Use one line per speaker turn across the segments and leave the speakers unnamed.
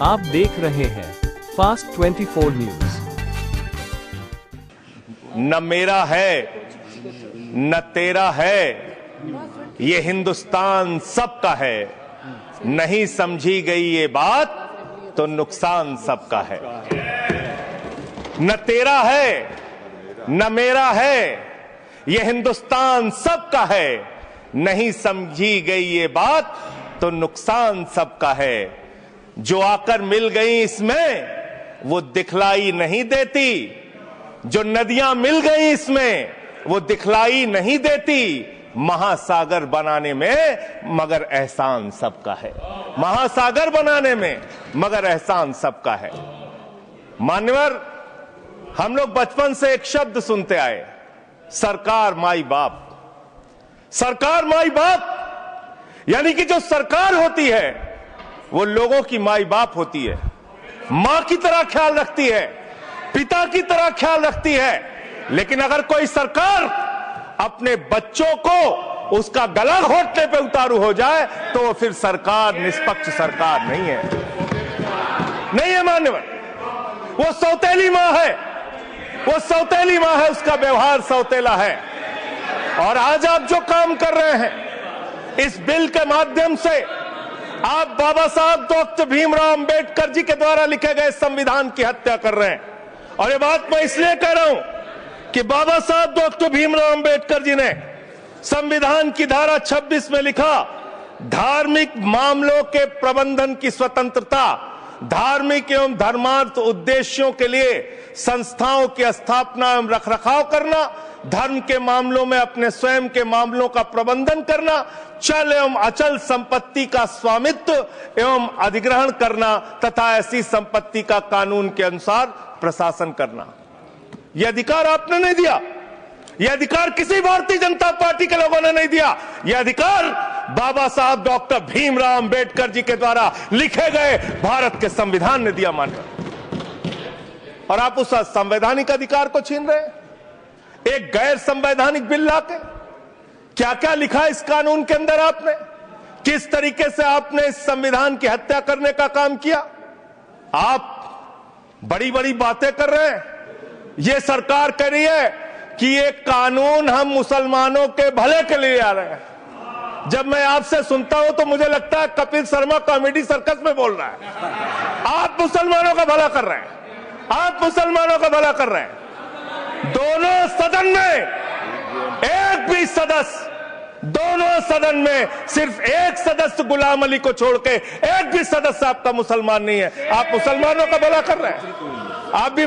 आप देख रहे हैं फास्ट 24 न्यूज।
न मेरा है न तेरा है, ये हिंदुस्तान सबका है। नहीं समझी गई ये बात तो नुकसान सबका है। न तेरा है न मेरा है, ये हिंदुस्तान सबका है। नहीं समझी गई ये बात तो नुकसान सबका है। जो आकर मिल गई इसमें वो दिखलाई नहीं देती, जो नदियां मिल गई इसमें वो दिखलाई नहीं देती। महासागर बनाने में मगर एहसान सबका है। महासागर बनाने में मगर एहसान सबका है। मान्यवर, हम लोग बचपन से एक शब्द सुनते आए, सरकार माई बाप। सरकार माई बाप यानी कि जो सरकार होती है वो लोगों की माई बाप होती है, मां की तरह ख्याल रखती है, पिता की तरह ख्याल रखती है। लेकिन अगर कोई सरकार अपने बच्चों को उसका गला घोटने पे उतारू हो जाए तो वो फिर सरकार निष्पक्ष सरकार नहीं है। नहीं है मान्यवर, वो सौतेली मां है, वो सौतेली मां है, उसका व्यवहार सौतेला है। और आज आप जो काम कर रहे हैं इस बिल के माध्यम से, आप बाबा साहब डॉक्टर भीमराव अंबेडकर जी के द्वारा लिखे गए संविधान की हत्या कर रहे हैं। और ये बात मैं इसलिए कह रहा हूं कि बाबा साहब डॉक्टर भीमराव अंबेडकर जी ने संविधान की धारा 26 में लिखा, धार्मिक मामलों के प्रबंधन की स्वतंत्रता, धार्मिक एवं धर्मार्थ उद्देश्यों के लिए संस्थाओं की स्थापना एवं रखरखाव करना, धर्म के मामलों में अपने स्वयं के मामलों का प्रबंधन करना, चल एवं अचल संपत्ति का स्वामित्व एवं अधिग्रहण करना तथा ऐसी संपत्ति का कानून के अनुसार प्रशासन करना। यह अधिकार आपने नहीं दिया, यह अधिकार किसी भारतीय जनता पार्टी के लोगों ने नहीं दिया। यह अधिकार बाबा साहब डॉक्टर भीमराव अंबेडकर जी के द्वारा लिखे गए भारत के संविधान ने दिया मानकर। और आप उस संवैधानिक अधिकार को छीन रहे हैं एक गैर संवैधानिक बिल लाके। क्या क्या लिखा इस कानून के अंदर आपने, किस तरीके से आपने इस संविधान की हत्या करने का काम किया। आप बड़ी बड़ी बातें कर रहे हैं। यह सरकार कह रही है कि ये कानून हम मुसलमानों के भले के लिए आ रहे हैं। जब मैं आपसे सुनता हूं तो मुझे लगता है कपिल शर्मा कॉमेडी सर्कस में बोल रहा है। आप मुसलमानों का भला कर रहे हैं, आप मुसलमानों का भला कर रहे हैं। दोनों सदन में एक भी सदस्य, दोनों सदन में सिर्फ एक सदस्य गुलाम अली को छोड़ के एक भी सदस्य आपका मुसलमान नहीं है। आप मुसलमानों का भला कर रहे हैं, आप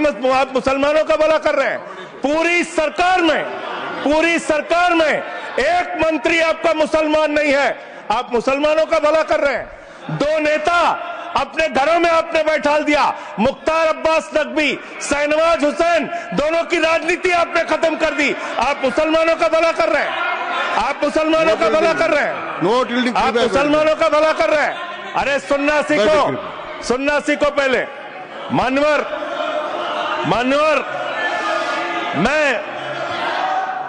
मुसलमानों का भला कर रहे हैं। पूरी सरकार में एक मंत्री आपका मुसलमान नहीं है, आप मुसलमानों का भला कर रहे हैं। दो नेता अपने घरों में आपने बैठा दिया, मुख्तार अब्बास नकवी, शाहनवाज हुसैन, दोनों की राजनीति आपने खत्म कर दी। आप मुसलमानों का भला कर रहे हैं, आप मुसलमानों का भला कर रहे हैं, आप मुसलमानों का भला कर रहे हैं। अरे सुनना सीखो पहले। मान्यवर, मैं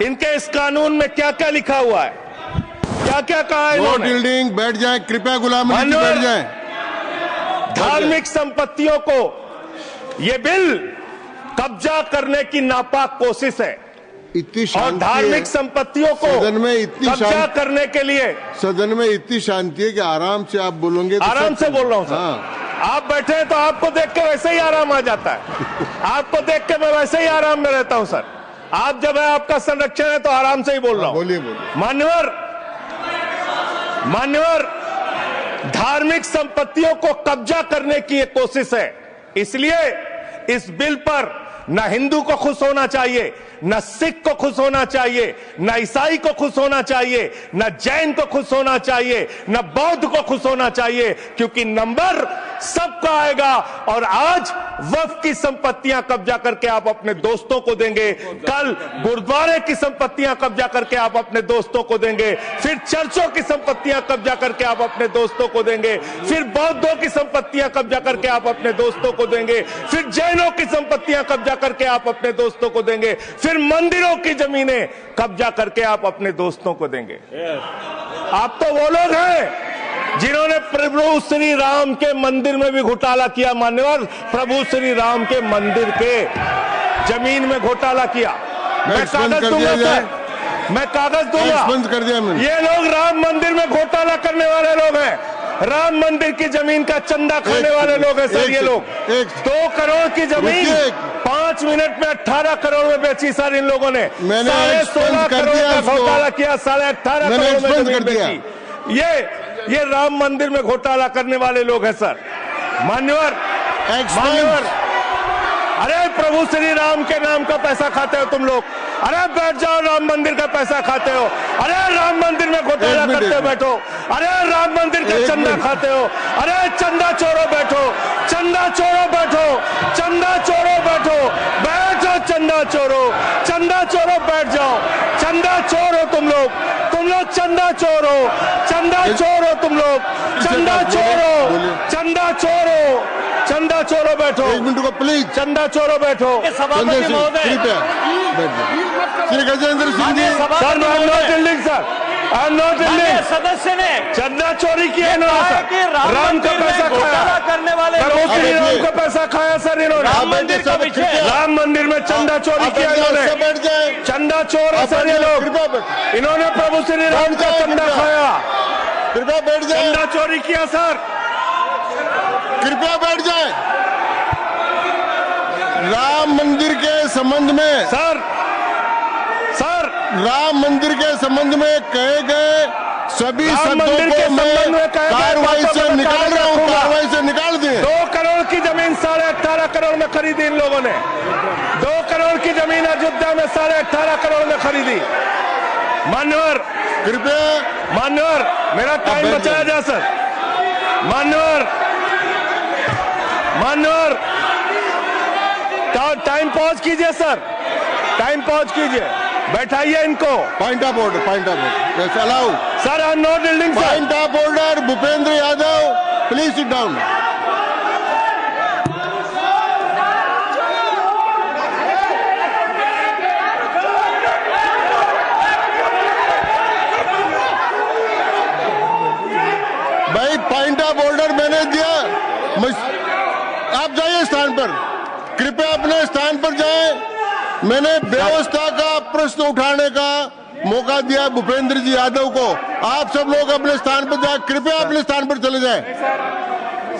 इनके इस कानून में क्या क्या लिखा हुआ है, क्या क्या कहा है इन्होंने।
बैठ जाए कृपया, गुलाम अली जी बैठ जाए।
धार्मिक संपत्तियों को यह बिल कब्जा करने की नापाक कोशिश है। और धार्मिक संपत्तियों को
सदन में इतनी
कब्जा करने के लिए
सदन में इतनी शांति है कि आराम से आप बोलोगे तो
आराम से बोल रहा हूं सर। हाँ। आप बैठे हैं तो आपको देख के वैसे ही आराम आ जाता है। आपको देख के मैं वैसे ही आराम में रहता हूं सर। आप जब है आपका संरक्षण है तो आराम से ही बोल रहा हूं।
बोलिए।
मान्यवर, धार्मिक संपत्तियों को कब्जा करने की एक कोशिश है। इसलिए इस बिल पर न हिंदू को खुश होना चाहिए, न सिख को खुश होना चाहिए, न ईसाई को खुश होना चाहिए, न जैन को खुश होना चाहिए, न बौद्ध को खुश होना चाहिए, क्योंकि नंबर सबका आएगा। और आज वक्फ की संपत्तियां कब्जा करके आप अपने दोस्तों को देंगे, कल गुरुद्वारे की संपत्तियां कब्जा करके आप अपने दोस्तों को देंगे, फिर चर्चों की संपत्तियां कब्जा करके आप अपने दोस्तों को देंगे, फिर बौद्धों की संपत्तियां कब्जा करके आप अपने दोस्तों को देंगे, फिर जैनों की संपत्तियां कब्जा करके आप अपने दोस्तों को देंगे, फिर मंदिरों की जमीनें कब्जा करके आप अपने दोस्तों को देंगे। आप तो वो लोग हैं जिन्होंने प्रभु श्री राम के मंदिर में भी घोटाला किया, मान्यवर, प्रभु श्री राम के मंदिर के जमीन में घोटाला किया। मैं कागज दूंगा सर, मैं कागज दूंगा।
बंद कर दिया मैंने।
ये लोग राम मंदिर में घोटाला करने वाले लोग हैं, राम मंदिर की जमीन का चंदा खाने वाले लोग हैं सर। ये लोग 2 करोड़ की जमीन 5 मिनट में 18 करोड़ में बेची सर इन लोगों ने। 16.5 करोड़ का घोटाला किया, 18.5 करोड़ में जमीन बेची। ये राम मंदिर में घोटाला करने वाले लोग हैं सर। मान्यवर, अरे प्रभु श्री राम के नाम का पैसा खाते हो तुम लोग। अरे बैठ जाओ, राम मंदिर का पैसा खाते हो। अरे राम मंदिर में घोटाला करते हो, बैठो। अरे राम मंदिर का चंदा खाते हो। अरे चंदा चोरो बैठो, चंदा चोरो बैठो, चंदा चोरो बैठो, बैठो चंदा चोरो, चंदा चोरो बैठ जाओ। चंदा चोर हो तुम लोग चंदा चोर हो, चंदा चोर हो तुम लोग, चंदा चोर हो, चंदा चोर हो, चंदा चोरो बैठो।
1 मिनट को प्लीज,
चंदा चोरो बैठो।
सभापति महोदय, Shri Gajendra Singh ji.
Sir I am not dealing sir, I am not dealing.
सदस्य ने
चंदा चोरी किया इन्होंने, राम का पैसा खाया,
करने वाले
प्रभु श्री राम का पैसा खाया सर इन्होंने।
राम मंदिर का विषय,
राम मंदिर में चंदा चोरी किया इन्होंने।
बैठ जाए,
चंदा चोर है सर ये लोग। इन्होंने प्रभु श्री राम का चंदा खाया,
कृपया बैठ जाए।
चंदा चोरी किया सर,
कृपया बैठ जाए। राम मंदिर के संबंध में
सर
राम मंदिर के संबंध में कहे गए सभी शब्दों को मैं कार्रवाई से निकाल रहा हूं, कार्रवाई से निकाल दिए।
2 करोड़ की जमीन 18.5 करोड़ में खरीदी इन लोगों ने। 2 करोड़ की जमीन अयोध्या में 18.5 करोड़ में खरीदी। मान्यवर,
कृपया
मान्यवर, मेरा टाइम बचाया जाए सर। मान्यवर, टाइम पॉज कीजिए सर, टाइम पॉज कीजिए, बैठाइए इनको।
Point of order, point of order, yes allow
sir. I am not dealing sir.
Point of order, Bhupendra Yadav please sit down. भाई पॉइंट ऑफ ऑर्डर मैंने दिया, आप जाइए स्थान पर, कृपया अपने स्थान पर जाएं। मैंने व्यवस्था का प्रश्न उठाने का मौका दिया भूपेंद्र जी यादव को। आप सब लोग अपने स्थान पर जाएं, कृपया अपने स्थान पर चले जाएं,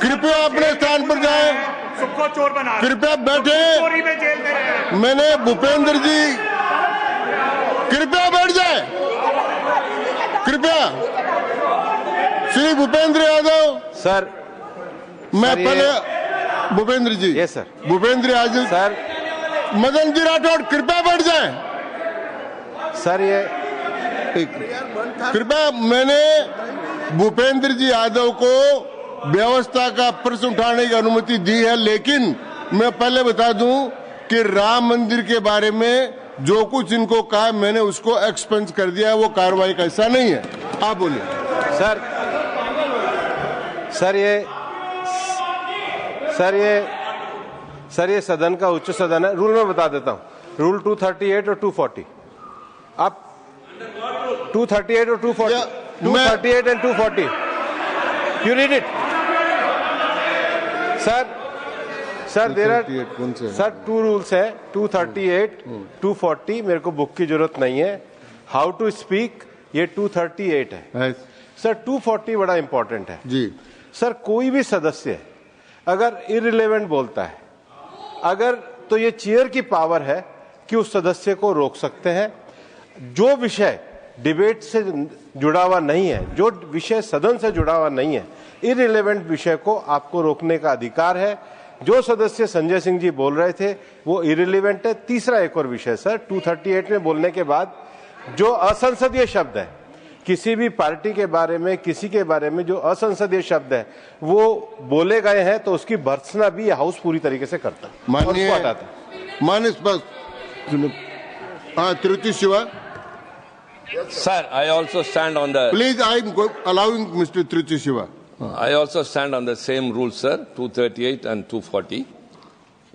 कृपया अपने स्थान पर जाएं,
सबको चोर बना,
कृपया बैठे।
चोरी में जेल में रहे।
मैंने भूपेंद्र जी, कृपया बैठ जाए, कृपया। श्री भूपेंद्र यादव
सर,
मैं पहले Bhupendra ji,
yes sir,
Bhupendra Yadav
sir,
Madan ji Rathore कृपया बैठ जाएं।
सर ये
कृपया, मैंने भूपेंद्र जी यादव को व्यवस्था का प्रश्न उठाने की अनुमति दी है, लेकिन मैं पहले बता दूं कि राम मंदिर के बारे में जो कुछ इनको कहा मैंने उसको एक्सपेंस कर दिया है, वो कार्रवाई का हिस्सा नहीं है। आप बोलिए
सर ये सदन का उच्च सदन है। रूल में बता देता हूं, रूल 238 और 240। आप 238 और 240, 238 and 240, you read it sir. There are sir 2 rules है, 238, 240। मेरे को बुक की जरूरत नहीं है। हाउ टू स्पीक ये 238 है सर। 240 बड़ा इंपॉर्टेंट है
जी
सर। कोई भी सदस्य अगर इररिलेवेंट बोलता है, अगर तो ये चेयर की पावर है कि उस सदस्य को रोक सकते हैं। जो विषय डिबेट से जुड़ा हुआ नहीं है, जो विषय सदन से जुड़ा हुआ नहीं है, इररिलेवेंट विषय को आपको रोकने का अधिकार है। जो सदस्य संजय सिंह जी बोल रहे थे वो इररिलेवेंट है। तीसरा एक और विषय सर, 238 में बोलने के बाद जो असंसदीय शब्द है, किसी भी पार्टी के बारे में, किसी के बारे में जो असंसदीय शब्द है वो बोले गए हैं, तो उसकी भर्त्सना भी हाउस पूरी तरीके से करता है,
माननीय
हटाता है।
मानस बस Tiruchi Shiva
Sir, I also stand on the.
Please, I am allowing mister Tiruchi Shiva.
I also stand on the same rule, sir. 238 and 240.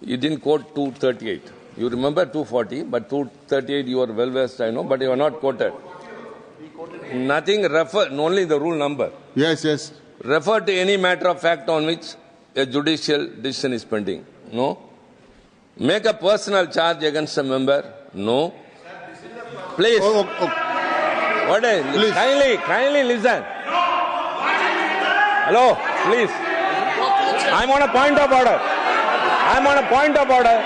You didn't quote 238. You remember 240, but 238 you are well versed, I know, but you are not quoted. Nothing refer, only the rule number.
Yes, yes.
refer to any matter of fact on which a judicial decision is pending. No. Make a personal charge against a member. No. Please. What is?
Please.
Kindly listen. Hello, please. I'm on a point of order. I'm on a point of order.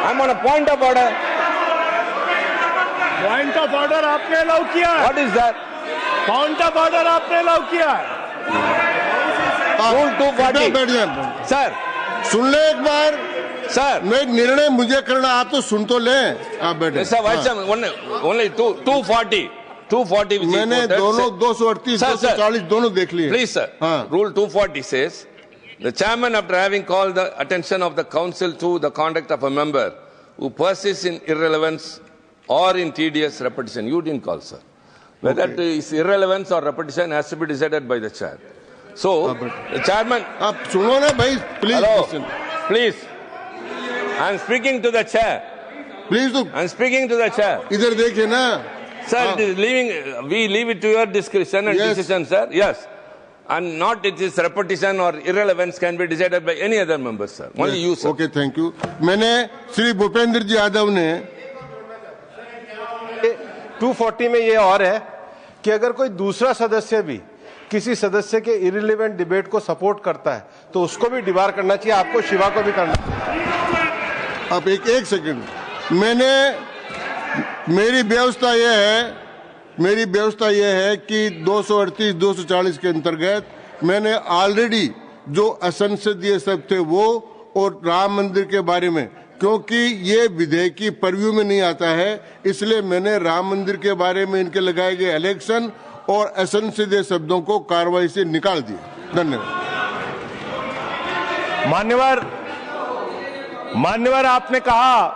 I'm on a point of order.
Point of order आपने allow किया है।
What is that?
Point of order आपने allow किया है।
Rule 240.
बैठ जाए
Sir,
सुन ले एक बार
sir.
मैं निर्णय मुझे करना, आप तो सुन तो ले, आप बैठे।
Mr. Vice Chairman, only 240. 240 which is
मैंने
quoted,
दोनों
say-
238,
Sir,
240 दोनों देख लिए।
Please, sir.
हाँ।
Rule 240 says, the chairman, after having called the attention of the council to the conduct of a member who persists in irrelevance or in tedious repetition, you didn't call, sir. Whether it is irrelevance or repetition has to be decided by the chair. So, the chairman,
आप सुनो ना भाई, please
hello, please. I am speaking to the chair.
Please तो
I am speaking to the chair.
इधर देखिए ना।
Sir, it is we leave it to your discretion and
Yes.
decision, sir. Yes. And not it is repetition or irrelevance can be decided by any other member, sir. Only you, sir.
Okay, thank you. मैंने श्री भूपेंद्र जी यादव ने
240 में ये और है कि अगर कोई दूसरा सदस्य भी किसी सदस्य के इरिलेवेंट डिबेट को सपोर्ट करता है तो उसको भी डिबार करना चाहिए, आपको शिवा को भी करना चाहिए।
आप एक सेकंड, मेरी व्यवस्था यह है कि 238, 240 के अंतर्गत मैंने ऑलरेडी जो असंसदीय सब थे वो और राम मंदिर के बारे में, क्योंकि ये विधेयक की परव्यू में नहीं आता है, इसलिए मैंने राम मंदिर के बारे में इनके लगाए गए इलेक्शन और असंसदीय शब्दों को कार्रवाई से निकाल दिया। धन्यवाद।
मान्यवर, आपने कहा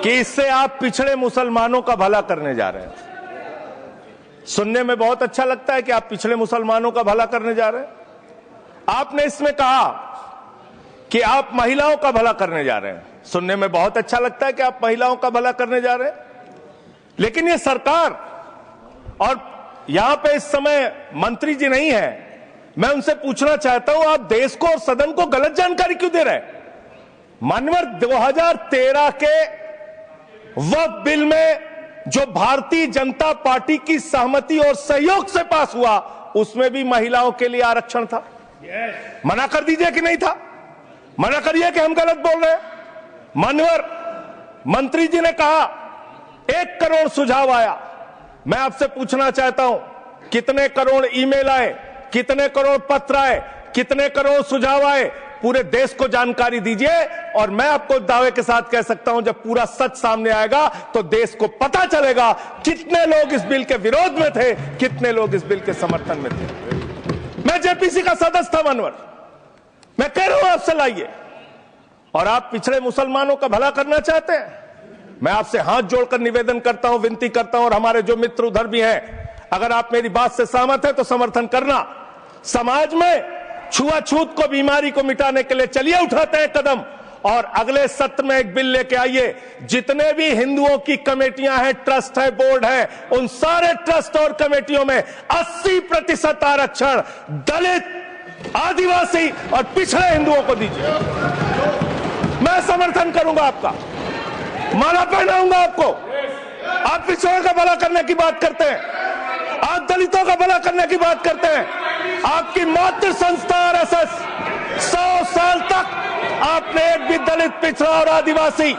कि इससे आप पिछड़े मुसलमानों का भला करने जा रहे हैं। सुनने में बहुत अच्छा लगता है कि आप पिछड़े मुसलमानों का भला करने जा रहे हैं। आपने इसमें कहा कि आप महिलाओं का भला करने जा रहे हैं। सुनने में बहुत अच्छा लगता है कि आप महिलाओं का भला करने जा रहे हैं, लेकिन ये सरकार और यहां पे इस समय मंत्री जी नहीं है, मैं उनसे पूछना चाहता हूं, आप देश को और सदन को गलत जानकारी क्यों दे रहे हैं? मानवर, 2013 के वक्फ बिल में जो भारतीय जनता पार्टी की सहमति और सहयोग से पास हुआ, उसमें भी महिलाओं के लिए आरक्षण था। मना कर दीजिए कि नहीं था, मना करिए कि हम गलत बोल रहे हैं। मान्यवर, मंत्री जी ने कहा 1 करोड़ सुझाव आया। मैं आपसे पूछना चाहता हूं, कितने करोड़ ईमेल आए, कितने करोड़ पत्र आए, कितने करोड़ सुझाव आए? पूरे देश को जानकारी दीजिए, और मैं आपको दावे के साथ कह सकता हूं, जब पूरा सच सामने आएगा तो देश को पता चलेगा कितने लोग इस बिल के विरोध में थे, कितने लोग इस बिल के समर्थन में थे। मैं जेपीसी का सदस्य था मानवर, मैं कह रहा हूं आपसे लाइए। और आप पिछड़े मुसलमानों का भला करना चाहते हैं? मैं आपसे हाथ जोड़कर निवेदन करता हूं, विनती करता हूं, और हमारे जो मित्र उधर भी हैं, अगर आप मेरी बात से सहमत हैं तो समर्थन करना। समाज में छुआछूत को, बीमारी को मिटाने के लिए चलिए उठाते हैं कदम, और अगले सत्र में एक बिल लेके आइए। जितने भी हिंदुओं की कमेटियां हैं, ट्रस्ट है, बोर्ड है, उन सारे ट्रस्ट और कमेटियों में 80% आरक्षण दलित, आदिवासी और पिछड़े हिंदुओं को दीजिए। मैं समर्थन करूंगा आपका, माला पहनाऊंगा आपको। आप पिछड़ों का भला करने की बात करते हैं, आप दलितों का भला करने की बात करते हैं। आपकी मातृ संस्था आरएसएस 100 साल तक आपने एक भी दलित, पिछड़ा और आदिवासी,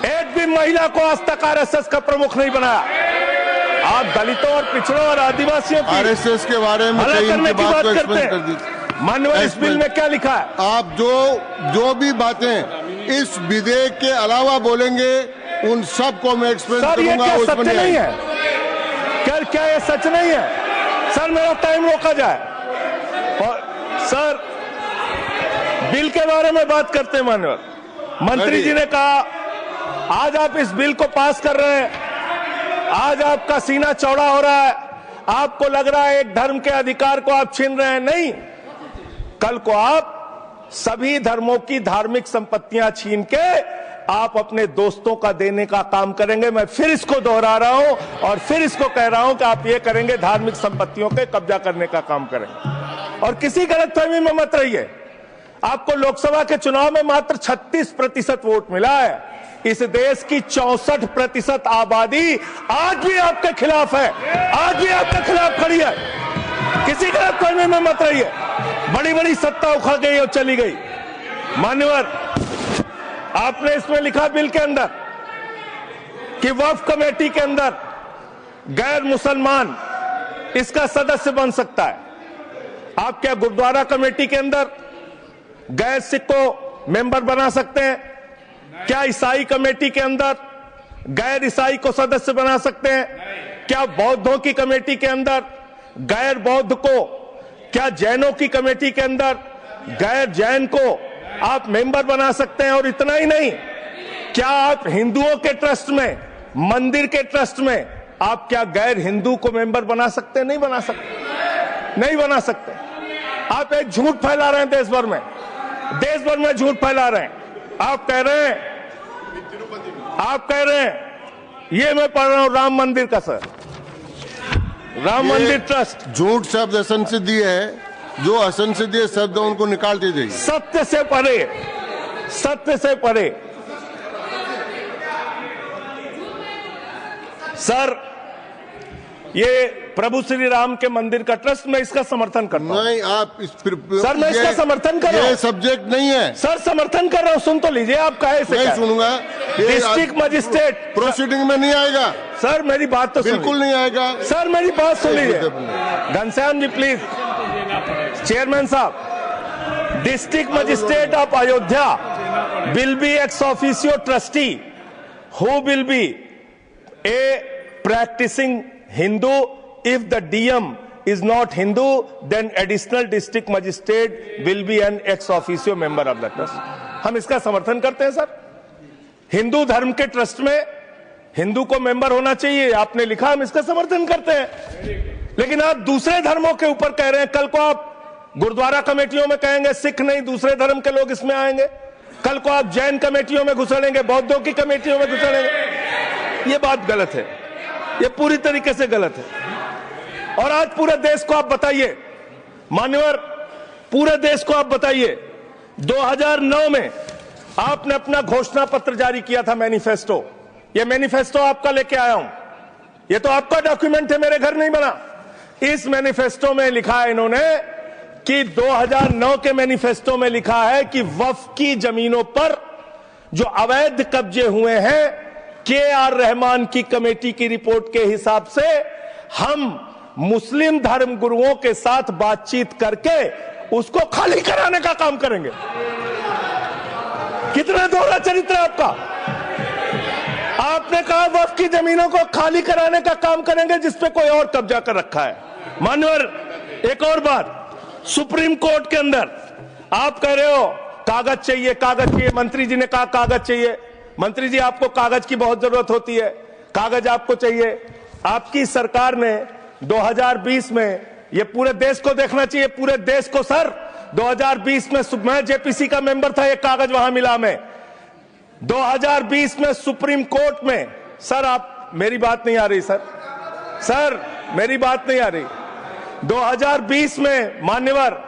एक भी महिला को आज तक आरएसएस का प्रमुख नहीं बनाया। आप दलितों और पिछड़ों और आदिवासियों की
आरएसएस के बारे में
भला करने की बात करते
कर
हैं।
दीजिए।
माननीय, इस बिल में क्या लिखा है?
आप जो भी बातें इस विधेयक के अलावा बोलेंगे, उन सब को मैं एक्सप्लेन
सर, ये
करूंगा।
क्या
उसमें
सच नहीं है? क्या ये सच नहीं है? सर, मेरा टाइम रोका जाए। और सर, बिल के बारे में बात करते हैं माननीय। मंत्री जी ने कहा आज आप इस बिल को पास कर रहे हैं, आज आपका सीना चौड़ा हो रहा है, आपको लग रहा है एक धर्म के अधिकार को आप छीन रहे हैं। नहीं, कल को आप सभी धर्मों की धार्मिक संपत्तियां छीन के आप अपने दोस्तों का देने का काम करेंगे। मैं फिर इसको दोहरा रहा हूं और फिर इसको कह रहा हूं कि आप ये करेंगे, धार्मिक संपत्तियों के कब्जा करने का काम करेंगे। और किसी गलतफहमी में मत रहिए। आपको लोकसभा के चुनाव में मात्र 36% वोट मिला है। इस देश की 64% आबादी आज भी आपके खिलाफ है, आज भी आपके खिलाफ खड़ी है। किसी गलतफहमी में मत रहिए। बड़ी बड़ी सत्ता उखड़ गई और चली गई। मान्यवर, आपने इसमें लिखा बिल के अंदर कि वक्फ कमेटी के अंदर गैर मुसलमान इसका सदस्य बन सकता है। आप क्या गुरुद्वारा कमेटी के अंदर गैर सिख को मेंबर बना सकते हैं? क्या ईसाई कमेटी के अंदर गैर ईसाई को सदस्य बना सकते हैं? क्या बौद्धों की कमेटी के अंदर गैर बौद्ध को, क्या जैनों की कमेटी के अंदर गैर जैन को आप मेंबर बना सकते हैं? और इतना ही नहीं, क्या आप हिंदुओं के ट्रस्ट में, मंदिर के ट्रस्ट में आप क्या गैर हिंदू को मेंबर बना सकते हैं? नहीं बना सकते, नहीं बना सकते। आप एक झूठ फैला रहे हैं देश भर में झूठ फैला रहे हैं। आप कह रहे हैं ये मैं पढ़ रहा हूं राम मंदिर का, सर, राम मंदिर ट्रस्ट।
झूठ शब्द असंसदीय है, जो असंसदीय शब्द है उनको निकाल दीजिए।
सत्य से परे, सत्य से परे। सर, ये प्रभु श्री राम के मंदिर का ट्रस्ट, मैं इसका समर्थन करता हूं।
नहीं, आप
सर, मैं इसका समर्थन कर रहा हूं।
ये सब्जेक्ट नहीं है
सर, समर्थन कर रहा हूं। सुन तो लीजिए, आप कहे से
नहीं सुनूंगा।
डिस्ट्रिक्ट मजिस्ट्रेट
प्रोसीडिंग में नहीं आएगा।
सर, मेरी बात तो
बिल्कुल नहीं आएगा।
सर, मेरी बात सुन लीजिए। घनश्याम जी प्लीज। चेयरमैन साहब, district magistrate of Ayodhya will be ex officio trustee who will be A practicing Hindu. If the DM is not Hindu, then additional district magistrate will be an ex officio member of the trust. हम इसका समर्थन करते हैं sir. Hindu धर्म के trust में हिंदू को member होना चाहिए, आपने लिखा, हम इसका समर्थन करते हैं। लेकिन आप दूसरे धर्मों के ऊपर कह रहे हैं। कल को आप गुरुद्वारा कमेटियों में कहेंगे सिख नहीं, दूसरे धर्म के लोग इसमें आएंगे। कल को आप जैन कमेटियों में घुसड़ेंगे, बौद्धों की कमेटियों में घुसड़ेंगे। ये बात गलत है, ये पूरी तरीके से गलत है। और आज पूरे देश को आप बताइए, मान्यवर, पूरे देश को आप बताइए, 2009 में आपने अपना घोषणा पत्र जारी किया था, मैनिफेस्टो। ये मैनिफेस्टो आपका लेके आया हूं, ये तो आपका डॉक्यूमेंट है, मेरे घर नहीं बना। इस मैनिफेस्टो में लिखा है इन्होंने कि 2009 के मैनिफेस्टो में लिखा है कि वक्फ की जमीनों पर जो अवैध कब्जे हुए हैं, के.आर. रहमान की कमेटी की रिपोर्ट के हिसाब से हम मुस्लिम धर्म गुरुओं के साथ बातचीत करके उसको खाली कराने का काम करेंगे। कितना दोहरा चरित्र है आपका। आपने कहा वक्फ की जमीनों को खाली कराने का काम करेंगे जिसपे कोई और कब्जा कर रखा है। मान्यवर, एक और बात, सुप्रीम कोर्ट के अंदर आप कह रहे हो कागज चाहिए, कागज चाहिए। मंत्री जी ने कहा कागज चाहिए। मंत्री जी, आपको कागज की बहुत जरूरत होती है, कागज आपको चाहिए। आपकी सरकार ने 2020 में, ये पूरे देश को देखना चाहिए, पूरे देश को सर, 2020 में मैं जेपीसी का मेंबर था, एक कागज वहां मिला मैं 2020 में सुप्रीम कोर्ट में। सर, आप, मेरी बात नहीं आ रही सर, मेरी बात नहीं आ रही। 2020 में मान्यवर,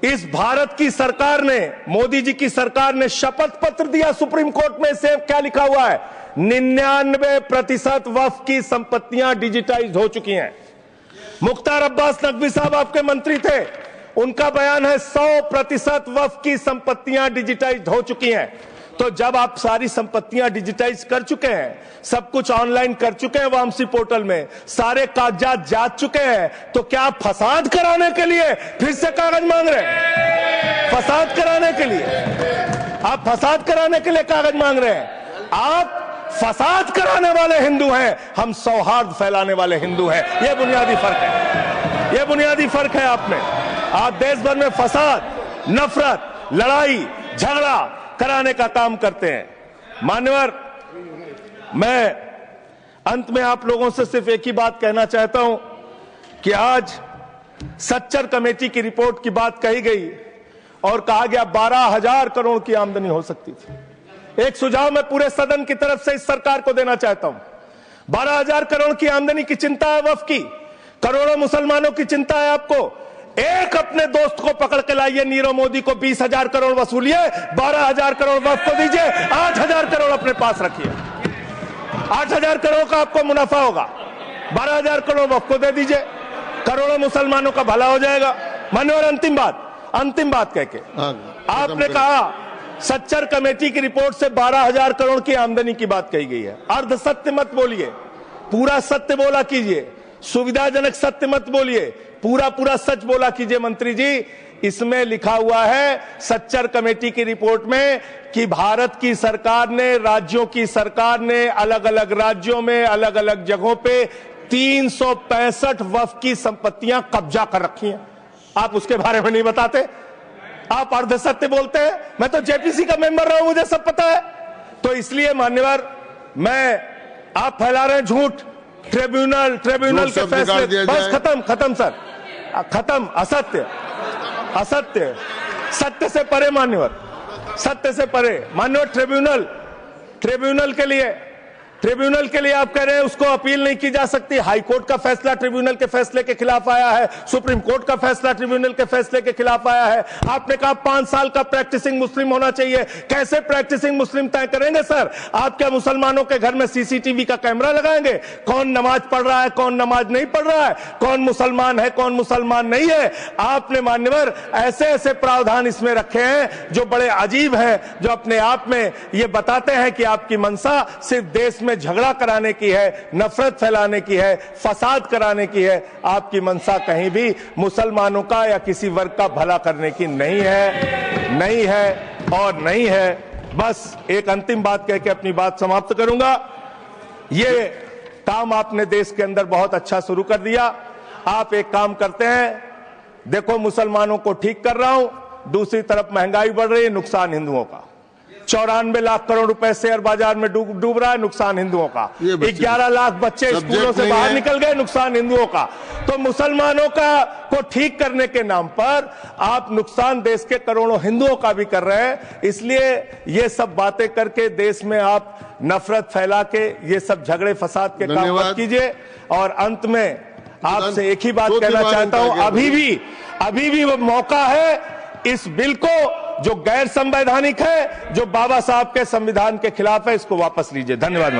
इस भारत की सरकार ने, मोदी जी की सरकार ने शपथ पत्र दिया सुप्रीम कोर्ट में। से क्या लिखा हुआ है? 99% वक्फ की संपत्तियां डिजिटाइज हो चुकी हैं। मुख्तार अब्बास नकवी साहब आपके मंत्री थे, उनका बयान है 100% वक्फ की संपत्तियां डिजिटाइज हो चुकी हैं। तो जब आप सारी संपत्तियां डिजिटाइज कर चुके हैं, सब कुछ ऑनलाइन कर चुके हैं वामसी पोर्टल में, सारे कागजात जांच चुके हैं, तो क्या आप फसाद कराने के लिए फिर से कागज मांग रहे हैं? फसाद कराने के लिए आप फसाद कराने के लिए कागज मांग रहे हैं। आप फसाद कराने वाले हिंदू हैं, हम सौहार्द फैलाने वाले हिंदू हैं। यह बुनियादी फर्क है, यह बुनियादी फर्क है आप में। आप देश भर में फसाद, नफरत, लड़ाई, झगड़ा कराने का काम करते हैं। मान्यवर, मैं अंत में आप लोगों से सिर्फ एक ही बात कहना चाहता हूं कि आज सच्चर कमेटी की रिपोर्ट की बात कही गई और कहा गया 12,000 करोड़ की आमदनी हो सकती थी। एक सुझाव मैं पूरे सदन की तरफ से इस सरकार को देना चाहता हूं। 12,000 करोड़ की आमदनी की चिंता है वक्फ की, करोड़ों मुसलमानों की चिंता है आपको। एक अपने दोस्त को पकड़ के लाइए, नीरव मोदी को 20,000 करोड़ वसूलिए, 12,000 करोड़ वक्फ को दीजिए, 8,000 करोड़ अपने पास रखिए। 8,000 करोड़ का आपको मुनाफा होगा, 12,000 करोड़ वक्फ को दे दीजिए, करोड़ों मुसलमानों का भला हो जाएगा। मान्यवर अंतिम बात कह के आपने कहा सच्चर कमेटी की रिपोर्ट से 12,000 करोड़ की आमदनी की बात कही गई है। अर्ध सत्य मत बोलिए, पूरा सत्य बोला कीजिए, सुविधाजनक सत्य मत बोलिए, पूरा सच बोला कीजिए। मंत्री जी, इसमें लिखा हुआ है सच्चर कमेटी की रिपोर्ट में कि भारत की सरकार ने, राज्यों की सरकार ने अलग अलग राज्यों में अलग अलग जगहों पे 365 वक्फ की संपत्तियां कब्जा कर रखी हैं। आप उसके बारे में नहीं बताते, आप अर्ध सत्य बोलते हैं। मैं तो जेपीसी का मेंबर रहा हूं, मुझे सब पता है। तो इसलिए मान्यवर, आप फैला रहे हैं झूठ, ट्रिब्यूनल के फैसले, बस खत्म सर, खत्म। असत्य, सत्य से परे मान्यवर, सत्य से परे मान्यवर। ट्रिब्यूनल के लिए आप कह रहे हैं उसको अपील नहीं की जा सकती। हाई कोर्ट का फैसला ट्रिब्यूनल के फैसले के खिलाफ आया है, सुप्रीम कोर्ट का फैसला ट्रिब्यूनल के फैसले के खिलाफ आया है। आपने कहा 5 साल का प्रैक्टिसिंग मुस्लिम होना चाहिए। कैसे प्रैक्टिसिंग मुस्लिम तय करेंगे सर? आप क्या मुसलमानों के घर में सीसीटीवी का कैमरा लगाएंगे? कौन नमाज पढ़ रहा है, कौन नमाज नहीं पढ़ रहा है, कौन मुसलमान है, कौन मुसलमान नहीं है? आपने मान्यवर ऐसे प्रावधान इसमें रखे हैं जो बड़े अजीब हैं, जो अपने आप में ये बताते हैं कि आपकी मंशा सिर्फ देश में झगड़ा कराने की है, नफरत फैलाने की है, फसाद कराने की है। आपकी मंशा कहीं भी मुसलमानों का या किसी वर्ग का भला करने की नहीं है। बस एक अंतिम बात कह के अपनी बात समाप्त करूंगा। ये काम आपने देश के अंदर बहुत अच्छा शुरू कर दिया। आप एक काम करते हैं, देखो मुसलमानों को ठीक कर रहा हूं, दूसरी तरफ महंगाई बढ़ रही है, नुकसान हिंदुओं का। 94 लाख करोड़ रुपए शेयर बाजार में डूब रहा है, नुकसान हिंदुओं का। 11 लाख बच्चे स्कूलों से बाहर निकल गए, नुकसान हिंदुओं का। तो मुसलमानों को ठीक करने के नाम पर आप नुकसान देश के करोड़ों हिंदुओं का भी कर रहे हैं। इसलिए ये सब बातें करके देश में आप नफरत फैला के ये सब झगड़े फसाद के काम मत कीजिए। और अंत में आपसे एक ही बात कहना चाहता हूं, अभी भी वो मौका है इस बिल को जो गैर संवैधानिक है, जो बाबा साहब के संविधान के खिलाफ है, इसको वापस लीजिए। धन्यवाद।